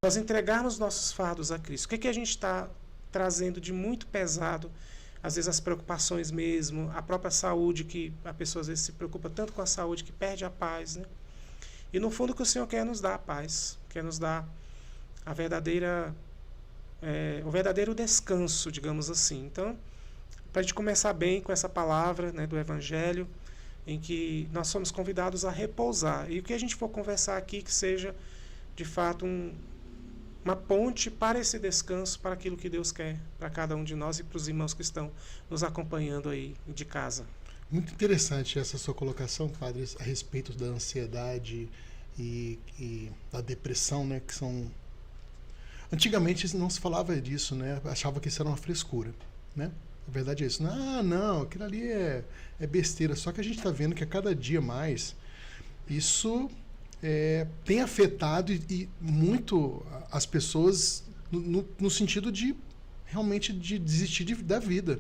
nós entregarmos nossos fardos a Cristo. O que é que a gente está trazendo de muito pesado? Às vezes as preocupações mesmo, a própria saúde, que a pessoa às vezes se preocupa tanto com a saúde que perde a paz, né? E no fundo o que o Senhor quer nos dar a paz, quer nos dar a verdadeira, o verdadeiro descanso, digamos assim. Então, para a gente começar bem com essa palavra, né, do Evangelho, em que nós somos convidados a repousar. E o que a gente for conversar aqui, que seja de fato uma ponte para esse descanso, para aquilo que Deus quer para cada um de nós e para os irmãos que estão nos acompanhando aí de casa. Muito interessante essa sua colocação, padre, a respeito da ansiedade e da depressão, né, que são... Antigamente não se falava disso, né? Achava que isso era uma frescura, né? A verdade é isso. Não, aquilo ali é besteira. Só que a gente está vendo que a cada dia mais isso tem afetado e muito as pessoas no sentido de realmente de desistir da vida,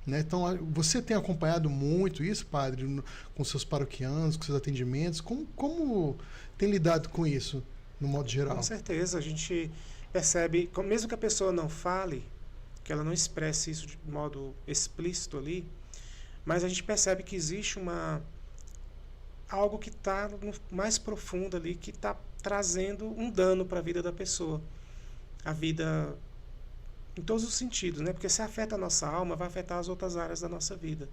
né? Então, você tem acompanhado muito isso, padre, com seus paroquianos, com seus atendimentos? Como tem lidado com isso, no modo geral? Com certeza, a gente percebe, mesmo que a pessoa não fale, que ela não expresse isso de modo explícito ali, mas a gente percebe que existe algo que está mais profundo ali, que está trazendo um dano para a vida da pessoa. A vida em todos os sentidos, né? Porque se afeta a nossa alma, vai afetar as outras áreas da nossa vida.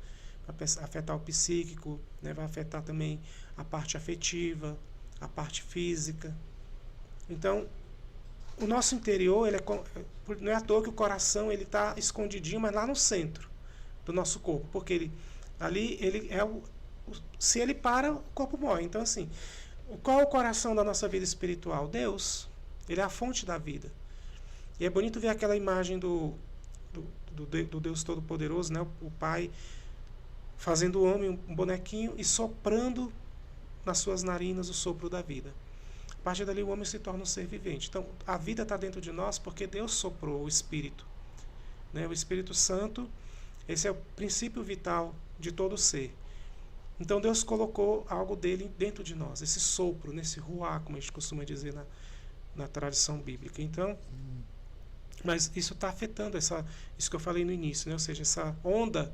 Vai afetar o psíquico, né? Vai afetar também a parte afetiva, a parte física. Então, o nosso interior, não é à toa que o coração está escondidinho, mas lá no centro do nosso corpo, porque se ele para, o corpo morre. Então, assim, qual é o coração da nossa vida espiritual? Deus. Ele é a fonte da vida. E é bonito ver aquela imagem do Deus Todo-Poderoso, né? O Pai fazendo o homem um bonequinho e soprando nas suas narinas o sopro da vida. A partir dali o homem se torna um ser vivente. Então, a vida está dentro de nós porque Deus soprou o Espírito, né? O Espírito Santo, esse é o princípio vital de todo ser. Então, Deus colocou algo dele dentro de nós, esse sopro, nesse ruá, como a gente costuma dizer na tradição bíblica. Então, mas isso está afetando isso que eu falei no início, né? Ou seja, essa onda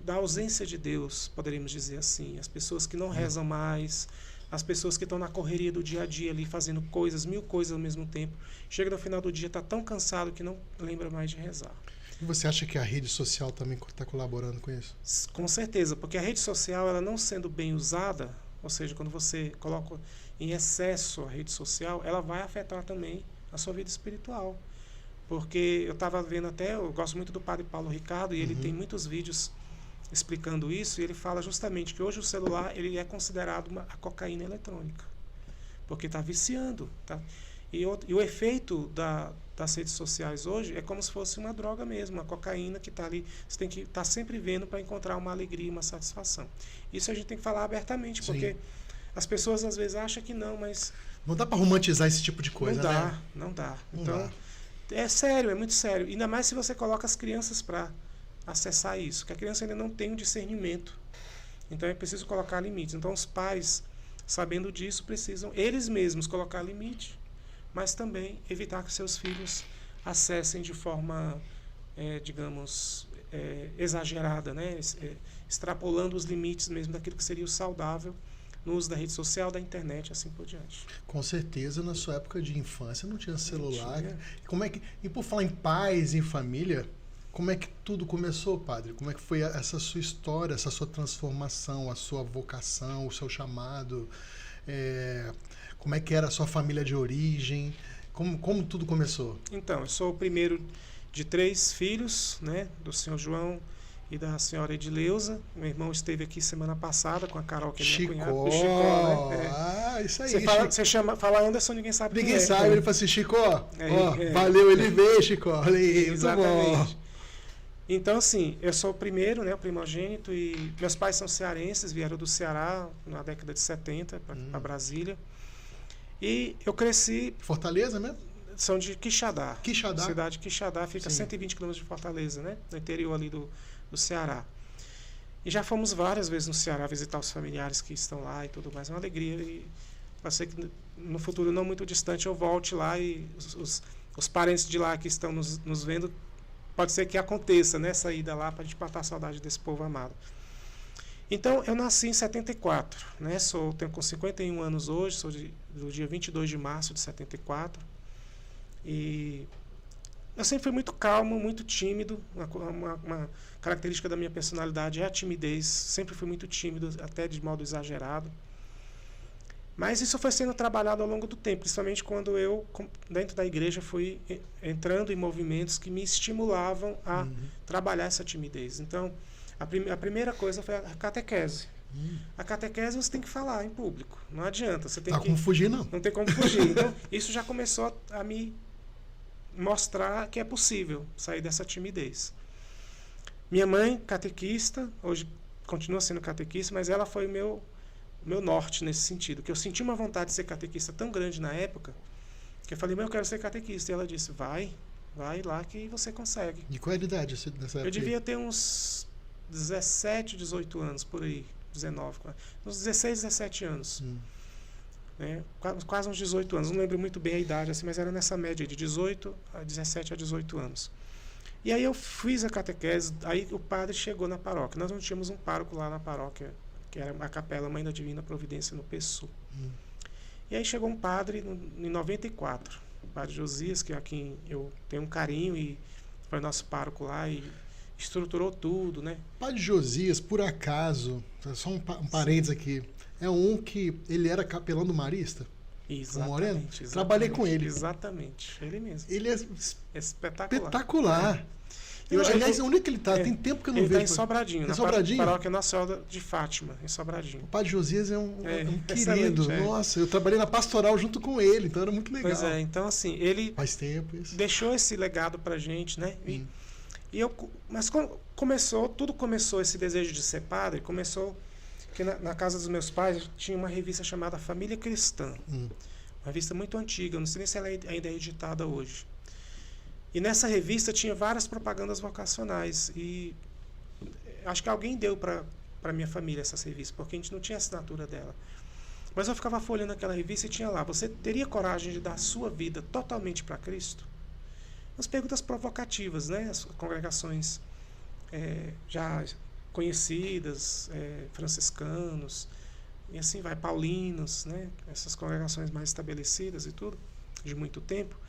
da ausência de Deus, poderíamos dizer assim. As pessoas que não rezam mais, as pessoas que estão na correria do dia a dia ali, fazendo mil coisas ao mesmo tempo. Chega no final do dia, está tão cansado que não lembra mais de rezar. E você acha que a rede social também está colaborando com isso? Com certeza, porque a rede social, ela não sendo bem usada, ou seja, quando você coloca em excesso a rede social, ela vai afetar também a sua vida espiritual. Porque eu estava vendo eu gosto muito do padre Paulo Ricardo, e ele tem muitos vídeos explicando isso, e ele fala justamente que hoje o celular ele é considerado a cocaína eletrônica, porque está viciando, tá? E o efeito das redes sociais hoje é como se fosse uma droga mesmo, uma cocaína que está ali, você tem que estar sempre vendo para encontrar uma alegria, uma satisfação. Isso a gente tem que falar abertamente, porque as pessoas às vezes acham que não, mas... Não dá para romantizar esse tipo de coisa, né? Não dá. Então, é sério, é muito sério. Ainda mais se você coloca as crianças para acessar isso, que a criança ainda não tem um discernimento. Então é preciso colocar limites. Então os pais, sabendo disso, precisam eles mesmos colocar limite, mas também evitar que seus filhos acessem de forma, exagerada, né? Extrapolando os limites mesmo daquilo que seria o saudável no uso da rede social, da internet, assim por diante. Com certeza, na sua época de infância não tinha celular. E por falar em pais, em família, como é que tudo começou, padre? Como é que foi essa sua história, essa sua transformação, a sua vocação, o seu chamado? Como é que era a sua família de origem? Como tudo começou? Então, eu sou o primeiro de 3 filhos, né, do senhor João e da senhora Edileuza. Meu irmão esteve aqui semana passada com a Carol, que é minha cunhada. Chicó, né? Isso aí. Você fala Anderson, ninguém sabe quem é. Ninguém sabe, ele fala assim, Chicó, valeu, ele veio, Chicó. Olha aí, exatamente. Muito bom. Então, assim, eu sou o primeiro, né, o primogênito, e meus pais são cearenses, vieram do Ceará na década de 70 para Brasília. E eu cresci... Fortaleza mesmo? São de Quixadá. Quixadá? Cidade de Quixadá, fica a 120 km de Fortaleza, né? No interior ali do Ceará. E já fomos várias vezes no Ceará visitar os familiares que estão lá e tudo mais. É uma alegria. pode ser que no futuro não muito distante eu volte lá e os parentes de lá que estão nos vendo, pode ser que aconteça, né, essa ida lá para a gente matar a saudade desse povo amado. Então, eu nasci em 74, né? Tenho com 51 anos hoje, sou do dia 22 de março de 74. E eu sempre fui muito calmo, muito tímido. Uma característica da minha personalidade é a timidez. Sempre fui muito tímido, até de modo exagerado. Mas isso foi sendo trabalhado ao longo do tempo, principalmente quando eu, dentro da igreja, fui entrando em movimentos que me estimulavam a trabalhar essa timidez. Então, a primeira coisa foi a catequese. A catequese você tem que falar em público. Não adianta. Você tem como fugir, não. Não tem como fugir. Então, isso já começou a me mostrar que é possível sair dessa timidez. Minha mãe, catequista, hoje continua sendo catequista, mas ela foi meu norte nesse sentido. Que eu senti uma vontade de ser catequista tão grande na época, que eu falei, mas eu quero ser catequista. E ela disse, vai lá que você consegue. De qual idade nessa época? Eu devia ter uns 17, 18 anos, por aí, 19, uns 16, 17 anos. Né? Quase uns 18 anos, não lembro muito bem a idade, assim, mas era nessa média de 17 a 18 anos. E aí eu fiz a catequese, aí o padre chegou na paróquia. Nós não tínhamos um pároco lá na paróquia, que era a Capela Mãe da Divina Providência no Pessu. E aí chegou um padre em 94, o padre Josias, que é a quem eu tenho um carinho, e foi nosso pároco lá e estruturou tudo, né? Padre Josias, por acaso, só um parênteses aqui, é um que ele era capelão do Marista? Exatamente. Trabalhei com ele. Exatamente, ele mesmo. Ele é espetacular. E hoje, aliás, onde é que ele está? Tem tempo que eu não vejo. Ele está em Sobradinho, na Sobradinho? paróquia Nossa Senhora de Fátima, em Sobradinho. O Padre Josias é um querido. Nossa, eu trabalhei na pastoral junto com ele, então era muito legal. Pois é, então assim, ele faz tempo isso. Deixou esse legado pra gente, né? Mas tudo começou, esse desejo de ser padre, começou que na casa dos meus pais tinha uma revista chamada Família Cristã. Uma revista muito antiga, não sei nem se ela ainda é editada hoje. E nessa revista tinha várias propagandas vocacionais. E acho que alguém deu para minha família essa revista, porque a gente não tinha assinatura dela. Mas eu ficava folhando aquela revista e tinha lá, você teria coragem de dar a sua vida totalmente para Cristo? Umas perguntas provocativas, né? As congregações já conhecidas, franciscanos, e assim vai, paulinos, né? Essas congregações mais estabelecidas e tudo, de muito tempo.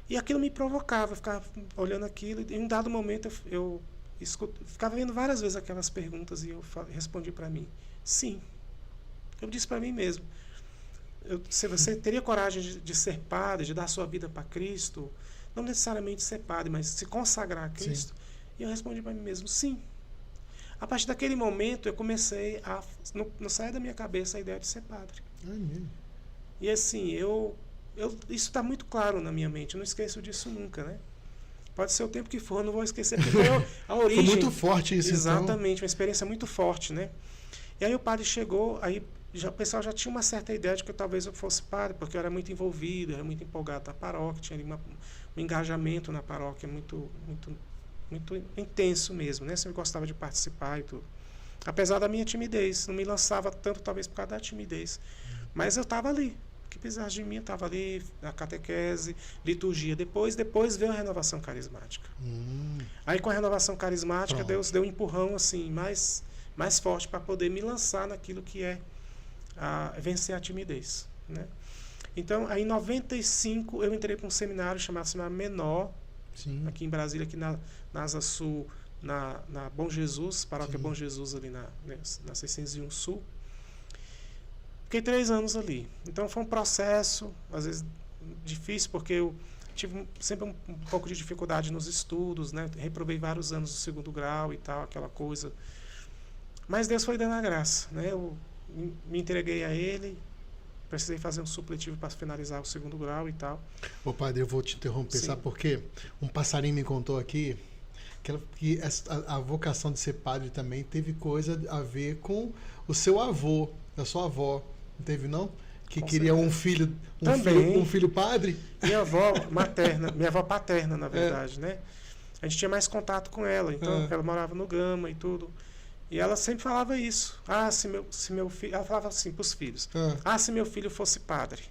E aquilo me provocava, eu ficava olhando aquilo, e em um dado momento eu ficava vendo várias vezes aquelas perguntas e eu respondi para mim, sim. Eu disse para mim mesmo, se você teria coragem de ser padre, de dar sua vida para Cristo, não necessariamente ser padre, mas se consagrar a Cristo? Sim. E eu respondi para mim mesmo, sim. A partir daquele momento eu comecei a não sair da minha cabeça a ideia de ser padre. E assim, isso está muito claro na minha mente, eu não esqueço disso nunca, né? Pode ser o tempo que for, eu não vou esquecer, porque foi a origem. Foi muito forte isso. Exatamente, então. Uma experiência muito forte, né? E aí o padre chegou, aí o pessoal já tinha uma certa ideia de que talvez eu fosse padre, porque eu era muito envolvido, era muito empolgado na paróquia, tinha ali um engajamento na paróquia muito intenso mesmo, né? Sempre gostava de participar e tudo. Apesar da minha timidez, não me lançava tanto talvez por causa da timidez, mas eu estava ali. O que precisasse de mim, eu estava ali, na catequese, liturgia. Depois veio a renovação carismática. Aí com a renovação carismática, Deus deu um empurrão assim, mais forte para poder me lançar naquilo que é vencer a timidez, né? Então, aí em 95, eu entrei para um seminário chamado Seminário Menor, aqui em Brasília, aqui na Asa Sul, na Bom Jesus, paróquia Bom Jesus, ali na 601 Sul. Fiquei 3 anos ali. Então foi um processo, às vezes difícil, porque eu tive sempre um pouco de dificuldade nos estudos, né? Reprovei vários anos do 2º grau e tal, aquela coisa. Mas Deus foi dando a graça, né? Eu me entreguei a Ele, precisei fazer um supletivo para finalizar o 2º grau e tal. Ô padre, eu vou te interromper, sabe por quê? Um passarinho me contou aqui que a vocação de ser padre também teve coisa a ver com o seu avô, da sua avó. Não teve, não? Que queria um filho padre? Minha avó materna, minha avó paterna, na verdade, né? A gente tinha mais contato com ela, então ela morava no Gama e tudo. E ela sempre falava isso. Ah, se meu filho... Ela falava assim para os filhos. Se meu filho fosse padre.